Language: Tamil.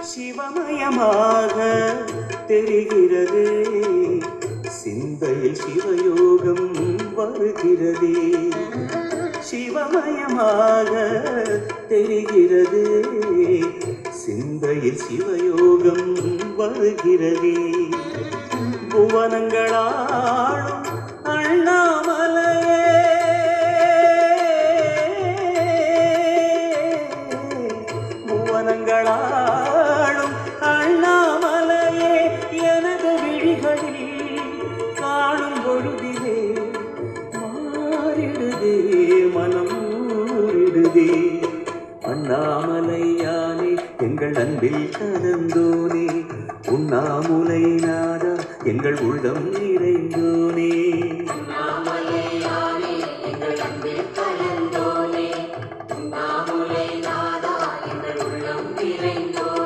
சிவமயமாக தெரிகிறதே சிந்தையில் சிவயோகம் வருகிறதே சிவமயமாக தெரிகிறதே சிந்தையில் சிவயோகம் வருகிறதே புவனங்களாளும் அண்ணாமலையே புவனங்களாளும் அண்ணாமலையே எனது விழிகளில் காணும் பொழுதிலே மாறிடுதே மனம் ஊறிடுதே அண்ணாமலையானே எங்கள் அன்பில் கலந்தோனே உண்ணாமுலை நாதா எங்கள் உள்ளம் நிறைந்தோனே